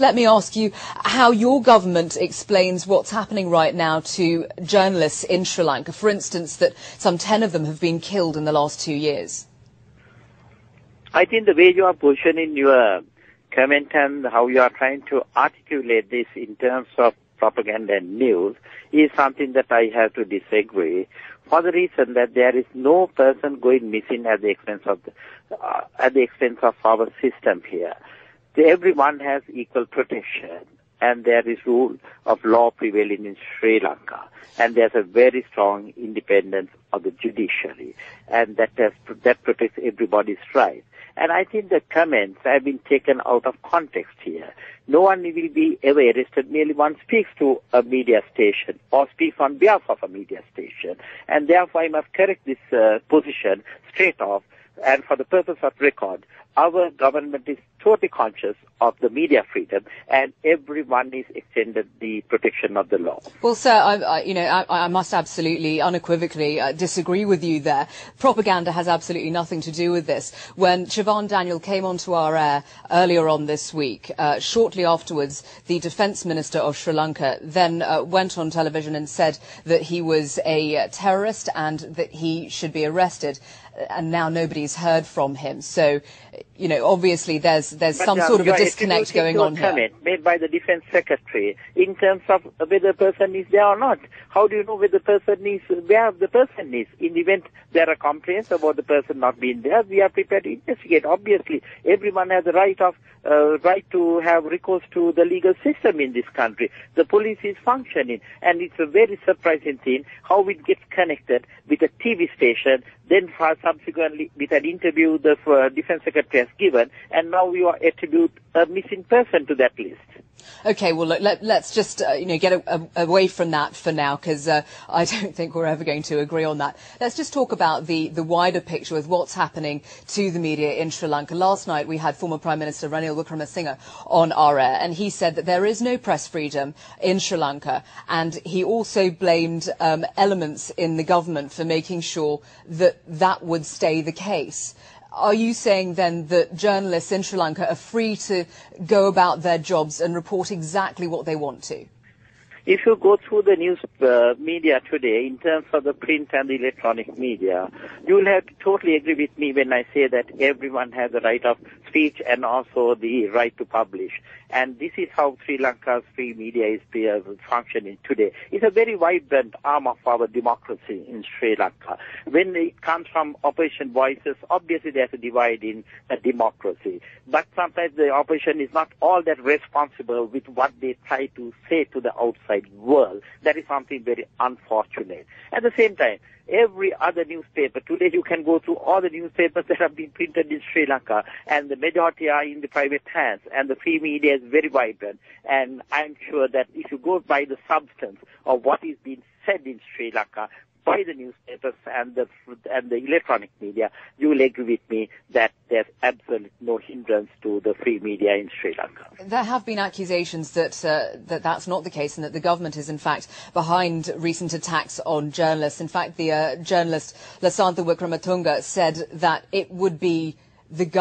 Let me ask you how your government explains what's happening right now to journalists in Sri Lanka. For instance, that some 10 of them have been killed in the last 2 years. I think the way you are positioning your comment and how you are trying to articulate this in terms of propaganda and news is something that I have to disagree, for the reason that there is no person going missing at the expense of our system here. Everyone has equal protection, and there is rule of law prevailing in Sri Lanka, and there's a very strong independence of the judiciary, and that protects everybody's rights. And I think the comments have been taken out of context here. No one will be ever arrested merely one speaks to a media station or speaks on behalf of a media station, and therefore I must correct this position straight off. And for the purpose of record, our government is totally conscious of the media freedom, and everyone is extended the protection of the law. Well, sir, I must absolutely, unequivocally disagree with you there. Propaganda has absolutely nothing to do with this. When Siobhan Daniel came onto our air earlier on this week, shortly afterwards, the Defence Minister of Sri Lanka then went on television and said that he was a terrorist and that he should be arrested. And now nobody's heard from him. So, obviously there's some sort of a disconnect going on here. Comment made by the Defence Secretary in terms of whether the person is there or not. How do you know where the person is, where the person is? In the event there are complaints about the person not being there, we are prepared to investigate. Obviously, everyone has the right to have recourse to the legal system in this country. The police is functioning, and it's a very surprising thing how it gets connected with a TV station, then subsequently with an interview the Defence Secretary has given, and now we attribute a missing person to that list. Okay, well, look, let's just get away from that for now, because I don't think we're ever going to agree on that. Let's just talk about the wider picture with what's happening to the media in Sri Lanka. Last night we had former Prime Minister Ranil Wickremesinghe on our air, and he said that there is no press freedom in Sri Lanka, and he also blamed elements in the government for making sure that would stay the case. Are you saying then that journalists in Sri Lanka are free to go about their jobs and report exactly what they want to? If you go through the news media today, in terms of the print and the electronic media, you will have to totally agree with me when I say that everyone has the right of speech and also the right to publish. And this is how Sri Lanka's free media is functioning today. It's a very vibrant arm of our democracy in Sri Lanka. When it comes from opposition voices, obviously there's a divide in the democracy. But sometimes the opposition is not all that responsible with what they try to say to the outside world. That is something very unfortunate. At the same time, every other newspaper, today you can go through all the newspapers that have been printed in Sri Lanka, and the majority are in the private hands, and the free media is very vibrant. And I'm sure that if you go by the substance of what is being said in Sri Lanka by the newspapers and the electronic media, you will agree with me that there's absolutely no hindrance to the free media in Sri Lanka. There have been accusations that that's not the case, and that the government is in fact behind recent attacks on journalists. In fact, the journalist Lasantha Wickrematunge said that it would be the government